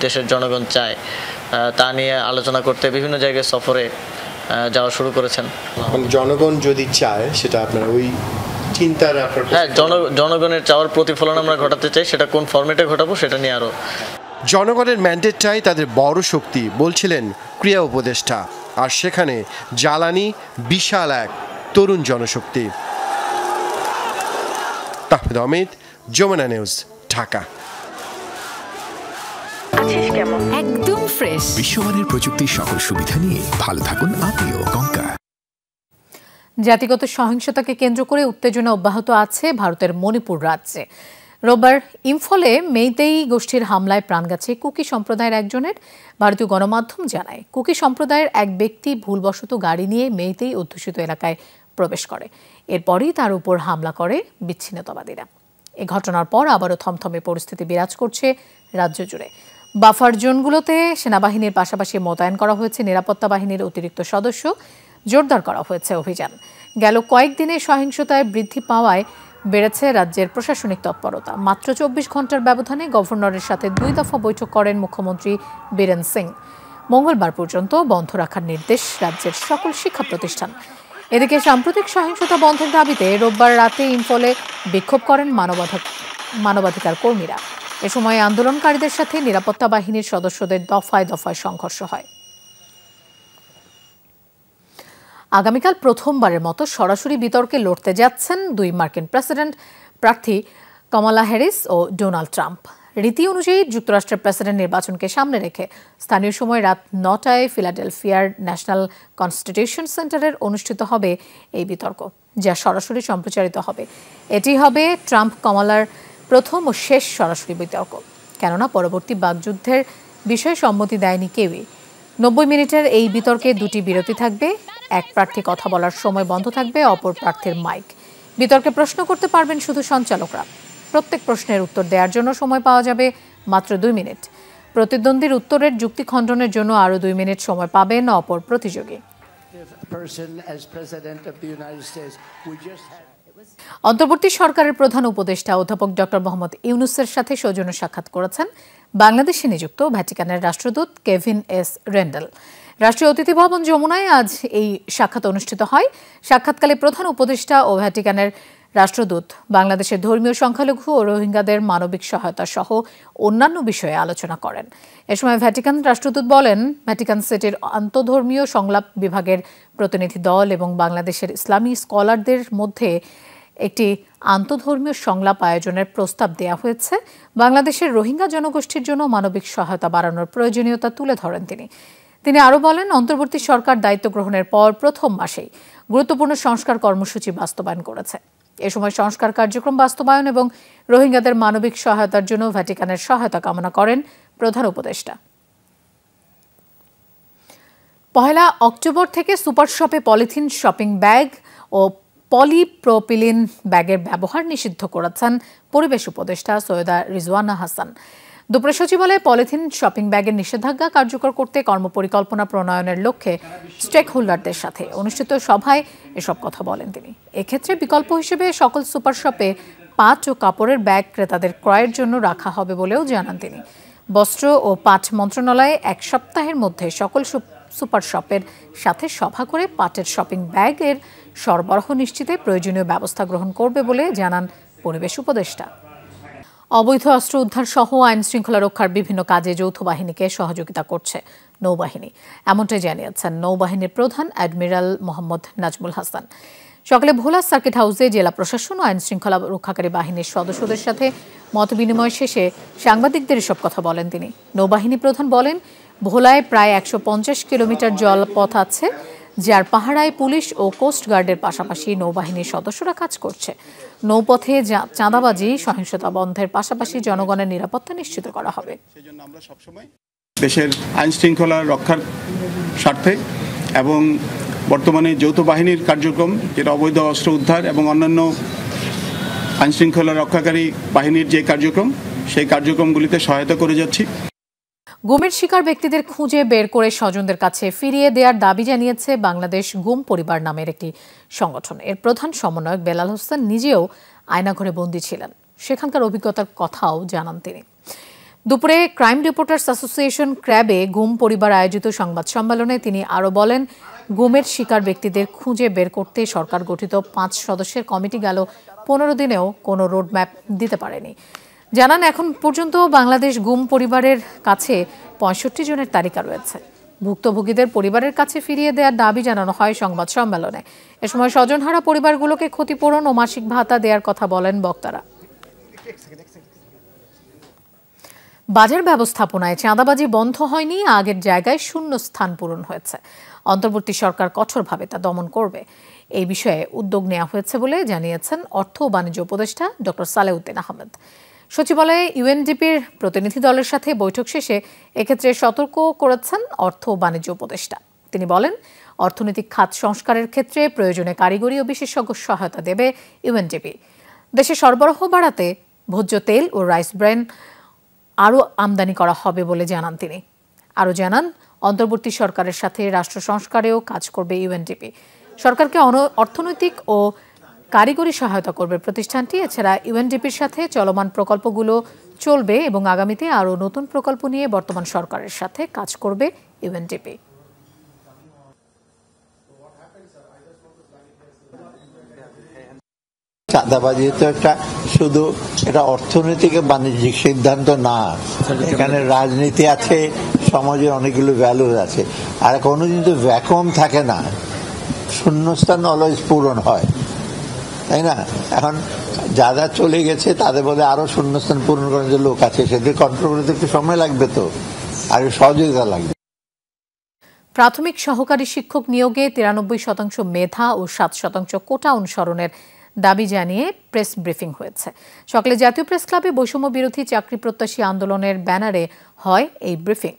V: দেশের জনগণ চায় তা নিয়ে আলোচনা করতে বিভিন্ন জায়গায় সফরে যাওয়া শুরু করেছেন।
C: জনগণ যদি চায় সেটা আপনার ওই চিন্তার,
V: হ্যাঁ, জনগণের চাওয়ার প্রতিফলন আমরা ঘটাতে চাই। সেটা কোন ফরম্যাটে ঘটাবো সেটা নিয়ে আরো
C: জনগণের ম্যান্ডেটটাই তাদের বড় শক্তি, বলছিলেন ক্রিয়া উপদেষ্টা। আর সেখানে জ্বালানি বিশাল এক তরুণ জনশক্তি। তাহমিদ আহমেদ, যমুনা নিউজ, ঢাকা।
W: একদম ফ্রেশ বিশ্বমানের প্রযুক্তির সকল সুবিধা নিয়ে ভালো থাকুন আপনিও। কঙ্কা।
A: জাতিগত সহিংসতাকে কেন্দ্র করে উত্তেজনা অব্যাহত আছে ভারতের মণিপুর রাজ্যে। রোববার ইম্ফলে মেইতেই গোষ্ঠীর হামলায় প্রাণ গেছে কুকি সম্প্রদায়ের একজনের। ভারতীয় গণমাধ্যম জানায় কুকি সম্প্রদায়ের এক ব্যক্তি ভুলবশত গাড়ি নিয়ে মেইতেই অধ্যুষিত এলাকায় প্রবেশ করে। এরপরই তার উপর হামলা করে বিচ্ছিন্নতাবাদীরা। এ ঘটনার পর আবারও থমথমে পরিস্থিতি বিরাজ করছে রাজ্য জুড়ে। বাফার জোনগুলোতে সেনাবাহিনীর পাশাপাশি মোতায়েন করা হয়েছে নিরাপত্তা বাহিনীর অতিরিক্ত সদস্য। জোরদার করা হয়েছে অভিযান। গেল কয়েকদিনে সহিংসতায় বৃদ্ধি পাওয়ায় বেড়েছে রাজ্যের প্রশাসনিক তৎপরতা। মাত্র 24 ঘন্টার ব্যবধানে গভর্নরের সাথে 2 দফা বৈঠক করেন মুখ্যমন্ত্রী বীরেন সিং। মঙ্গলবার পর্যন্ত বন্ধ রাখার নির্দেশ রাজ্যের সকল শিক্ষা প্রতিষ্ঠান। এদিকে সাম্প্রতিক সহিংসতা বন্ধের দাবিতে রোববার রাতে ইম্ফলে বিক্ষোভ করেন মানবাধিকার কর্মীরা। এ সময় আন্দোলনকারীদের সাথে নিরাপত্তা বাহিনীর সদস্যদের দফায় দফায় সংঘর্ষ হয়। আগামীকাল প্রথমবারের মতো সরাসরি বিতর্কে লড়তে যাচ্ছেন 2 মার্কিন প্রেসিডেন্ট প্রার্থী কমলা হ্যারিস ও ডোনাল্ড ট্রাম্প। রীতি অনুযায়ী যুক্তরাষ্ট্রের প্রেসিডেন্ট নির্বাচনকে সামনে রেখে স্থানীয় সময় রাত 9টায় ফিলাডেলফিয়ার ন্যাশনাল কনস্টিটিউশন সেন্টারের অনুষ্ঠিত হবে এই বিতর্ক, যা সরাসরি সম্প্রচারিত হবে। এটি হবে ট্রাম্প কমলার প্রথম ও শেষ সরাসরি বিতর্ক, কেননা পরবর্তী বাকযুদ্ধের বিষয়ে সম্মতি দেয়নি কেউই। 90 মিনিটের এই বিতর্কে 2টি বিরতি থাকবে। এক প্রার্থী কথা বলার সময় বন্ধ থাকবে অপর প্রার্থীর মাইক। বিতর্কে প্রশ্ন করতে পারবেন শুধু সঞ্চালকরা। প্রত্যেক প্রশ্নের উত্তর দেওয়ার জন্য সময় পাওয়া যাবে মাত্র 2 মিনিট। প্রতিদ্বন্দ্বীর উত্তরের যুক্তি খণ্ডনের জন্য আরও 2 মিনিট সময় পাবেন অপর প্রতিযোগী। অন্তর্বর্তী সরকারের প্রধান উপদেষ্টা অধ্যাপক ডক্টর মোহাম্মদ ইউনুসের সাথে সৌজন্য সাক্ষাৎ করেছেন বাংলাদেশে নিযুক্ত ভ্যাটিকানের রাষ্ট্রদূত কেভিন এস রেন্ডেল। রাষ্ট্রীয় অতিথি ভবন যমুনায় আজ এই সাক্ষাৎ অনুষ্ঠিত হয়। সাক্ষাৎকালে প্রধান উপদেষ্টা ও ভ্যাটিকানের রাষ্ট্রদূত বাংলাদেশের ধর্মীয় সংখ্যালঘু ও রোহিঙ্গাদের মানবিক সহায়তা সহ অন্যান্য বিষয়ে আলোচনা করেন। এ সময় ভ্যাটিকান রাষ্ট্রদূত বলেন, ভ্যাটিকান সিটির আন্তঃধর্মীয় সংলাপ বিভাগের প্রতিনিধি দল এবং বাংলাদেশের ইসলামী স্কলারদের মধ্যে একটি আন্তঃধর্মীয় সংলাপ আয়োজনের প্রস্তাব দেওয়া হয়েছে। বাংলাদেশের রোহিঙ্গা জনগোষ্ঠীর জন্য মানবিক সহায়তা বাড়ানোর প্রয়োজনীয়তা তুলে ধরেন তিনি আরও বলেন, অন্তর্বর্তী সরকার দায়িত্ব গ্রহণের পর প্রথম মাসেই গুরুত্বপূর্ণ সংস্কার কর্মসূচি বাস্তবায়ন করেছে। এ সময় সংস্কার কার্যক্রম বাস্তবায়ন এবং রোহিঙ্গাদের মানবিক সহায়তার জন্য ভ্যাটিকানের সহায়তা কামনা করেন প্রধান উপদেষ্টা। 1 অক্টোবর থেকে সুপার শপে পলিথিন শপিং ব্যাগ ও পলিপ্রোপিলিন ব্যাগের ব্যবহার নিষিদ্ধ করেছেন পরিবেশ উপদেষ্টা সৈয়দা রিজওয়ানা হাসান। দুপুরে সচিবালয়ে পলিথিন শপিং ব্যাগের নিষেধাজ্ঞা কার্যকর করতে কর্মপরিকল্পনা প্রণয়নের লক্ষ্যে স্টেক হোল্ডারদের সাথে অনুষ্ঠিত সভায় এসব কথা বলেন তিনি। এক্ষেত্রে বিকল্প হিসেবে সকল সুপার শপে পাট ও কাপড়ের ব্যাগ ক্রেতাদের ক্রয়ের জন্য রাখা হবে বলেও জানান তিনি। বস্ত্র ও পাট মন্ত্রণালয় 1 সপ্তাহের মধ্যে সকল সুপার শপের সাথে সভা করে পাটের শপিং ব্যাগের সরবরাহ নিশ্চিতে প্রয়োজনীয় ব্যবস্থা গ্রহণ করবে বলে জানান পরিবেশ উপদেষ্টা। অবৈধ অস্ত্র উদ্ধার সহ আইন শৃঙ্খলা রক্ষার বিভিন্ন কাজে যৌথ বাহিনীকে সহযোগিতা করছে নৌবাহিনী, এমনটাই জানিয়েছেন নৌবাহিনীর প্রধান অ্যাডমিরাল মোহাম্মদ নাজমুল হাসান। সকালে ভোলা সার্কিট হাউসে জেলা প্রশাসন ও আইন শৃঙ্খলা রক্ষাকারী বাহিনীর সদস্যদের সাথে মতবিনিময় শেষে সাংবাদিকদের এসব কথা বলেন তিনি। নৌবাহিনী প্রধান বলেন, ভোলায় প্রায় 150 কিলোমিটার জলপথ আছে, যার পাহারায় পুলিশ ও কোস্ট গার্ডের পাশাপাশি নৌবাহিনীর সদস্যরা কাজ করছে। নৌপথে চাঁদাবাজি সহিংসতা বন্ধের পাশাপাশি জনগণের নিরাপত্তা নিশ্চিত করা হবে।
B: সেজন্য আমরা সবসময় দেশের আইন শৃঙ্খলা রক্ষার স্বার্থে এবং বর্তমানে যৌথ বাহিনীর কার্যক্রম, যেটা অবৈধ অস্ত্র উদ্ধার এবং অন্যান্য আইন শৃঙ্খলা রক্ষাকারী বাহিনীর যে কার্যক্রম, সেই কার্যক্রমগুলিতে সহায়তা করে যাচ্ছি।
A: গুমের শিকার ব্যক্তিদের খুঁজে বের করে স্বজনদের কাছে ফিরিয়ে দেওয়ার দাবি জানিয়েছে বাংলাদেশ গুম পরিবার নামের একটি সংগঠন। এর প্রধান সমন্বয়ক বেলাল হোসেন নিজেও আয়নাঘরে বন্দী ছিলেন, সেখানকার অভিজ্ঞতার কথাও জানান তিনি। দুপুরে ক্রাইম রিপোর্টার্স অ্যাসোসিয়েশন ক্র্যাবে গুম পরিবার আয়োজিত সংবাদ সম্মেলনে তিনি আরও বলেন, গুমের শিকার ব্যক্তিদের খুঁজে বের করতে সরকার গঠিত 5 সদস্যের কমিটি গেল 15 দিনেও কোনো রোডম্যাপ দিতে পারেনি। জানান, এখন পর্যন্ত বাংলাদেশ গুম পরিবারের কাছে 65 জনের তালিকা রয়েছে। ভুক্তভোগীদের পরিবারের কাছে ফিরিয়ে দেওয়ার দাবি জানানো হয় সংবাদ সম্মেলনে। এ সময় স্বজনহারা পরিবারগুলোকে ক্ষতিপূরণ ও মাসিক ভাতা দেওয়ার কথা বলেন বক্তারা। বাজার ব্যবস্থাপনায় চাঁদাবাজি বন্ধ হয়নি, আগের জায়গায় শূন্য স্থান পূরণ হয়েছে। অন্তর্বর্তী সরকার কঠোরভাবে তা দমন করবে, এই বিষয়ে উদ্যোগ নেওয়া হয়েছে বলে জানিয়েছেন অর্থ ও বাণিজ্য উপদেষ্টা ডক্টর সালেউদ্দিন আহমেদ। সচিবালয়ে ইউএনডিপির প্রতিনিধি দলের সাথে বৈঠক শেষে এক্ষেত্রে সতর্ক করেছেন অর্থ ও বাণিজ্য উপদেষ্টা। তিনি বলেন, অর্থনৈতিক খাত সংস্কারের ক্ষেত্রে প্রয়োজনে কারিগরি ও বিশেষজ্ঞ সহায়তা দেবে ইউএনডিপি। দেশে সরবরাহ বাড়াতে ভোজ্য তেল ও রাইস ব্রেন আরও আমদানি করা হবে বলে জানান তিনি। আরও জানান, অন্তর্বর্তী সরকারের সাথে রাষ্ট্র সংস্কারেও কাজ করবে ইউএনডিপি। সরকারকে অর্থনৈতিক ও কারিগরি সহায়তা করবে প্রতিষ্ঠানটি। এছাড়া ইউএনডিপির সাথে চলমান প্রকল্পগুলো চলবে এবং আগামীতে আরও নতুন প্রকল্প নিয়ে বর্তমান সরকারের সাথে কাজ করবে ইউএনডিপি।
D: চাঁদাবাজি তো একটা শুধু এটা অর্থনৈতিক বাণিজ্যিক সিদ্ধান্ত না, এখানে রাজনীতি আছে, সমাজে অনেকগুলো ভ্যালু আছে। আর কোনোদিন তো ভ্যাকুয়াম থাকে না, শূন্যস্থান অলওয়েজ পূরণ হয়, তাই না? এখন যারা চলে গেছে তাদের বলে আরো শূন্যস্থান পূরণ করার যে লোক আছে, সেদের কন্ট্রোল করতে একটু সময় লাগবে, তো আর সহযোগিতা লাগবে।
A: প্রাথমিক সহকারী শিক্ষক নিয়োগে 93% মেধা ও 7% কোটা অনুসরণের দাবি জানিয়ে প্রেস ব্রিফিং হয়েছে। সকালে জাতীয় প্রেস ক্লাবে বৈষম্য বিরোধী চাকরি প্রত্যাশী আন্দোলনের ব্যানারে হয় এই ব্রিফিং।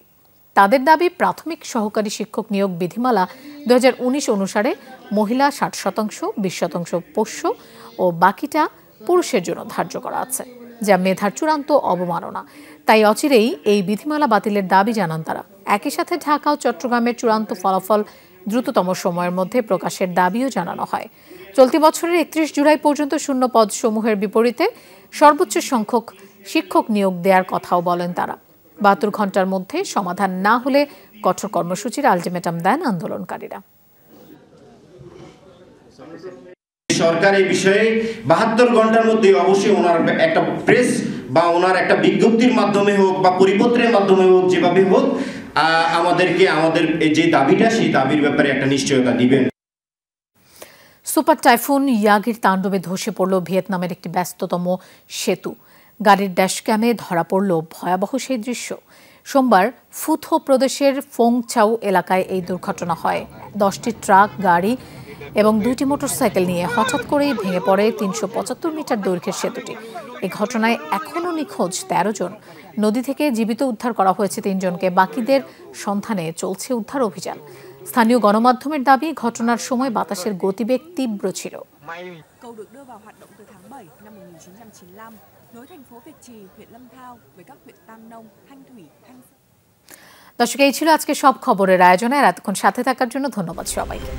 A: তাদের দাবি, প্রাথমিক সহকারী শিক্ষক নিয়োগ বিধিমালা 2019 অনুসারে মহিলা 60%, 20% পোষ্য ও বাকিটা পুরুষের জন্য ধার্য করা আছে, যা মেধার চূড়ান্ত অবমাননা। তাই অচিরেই এই বিধিমালা বাতিলের দাবি জানান তারা। একই সাথে ঢাকা ও চট্টগ্রামের চূড়ান্ত ফলাফল দ্রুততম সময়ের মধ্যে প্রকাশের দাবিও জানানো হয়। চলতি বছরের 31 জুলাই পর্যন্ত শূন্য পদ সমূহের বিপরীতে সর্বোচ্চ সংখ্যক শিক্ষক নিয়োগ দেওয়ার কথাও বলেন তারা। 72 ঘন্টার মধ্যে সমাধান না হলে কঠোর কর্মসূচির আলটিমেটাম দেন আন্দোলনকারীরা।
F: সরকার এই বিষয়ে 72 ঘন্টার মধ্যে অবশ্যই ওনার একটা প্রেস বা ওনার একটা বিজ্ঞপ্তির মাধ্যমে হোক বা পরিপত্রের মাধ্যমে হোক, যেভাবে হোক আমাদেরকে আমাদের যে দাবিটা সেই দাবির ব্যাপারে একটা নিশ্চয়তা দিবেন।
A: সুপার টাইফুন ইয়াগির তাণ্ডবে ধসে পড়ল ভিয়েতনামের একটি ব্যস্ততম সেতু। গাড়ির ড্যাশক্যামে ধরা পড়ল ভয়াবহ সেই দৃশ্য। সোমবার ফুথো প্রদেশের ফোং চাউ এলাকায় এই দুর্ঘটনা হয়। 10টি ট্রাক, গাড়ি এবং 2টি মোটরসাইকেল নিয়ে হঠাৎ করেই ভেঙে পড়ে 375 মিটার দৈর্ঘ্যের সেতুটি। এই ঘটনায় এখনও নিখোঁজ 13 জন। নদী থেকে জীবিত উদ্ধার করা হয়েছে 3 জনকে। বাকিদের সন্ধানে চলছে উদ্ধার অভিযান। স্থানীয় গণমাধ্যমের দাবি, ঘটনার সময় বাতাসের গতিবেগ তীব্র ছিল। দর্শক, এই ছিল আজকে সব খবরের আয়োজনে। এতক্ষণ সাথে থাকার জন্য ধন্যবাদ সবাইকে।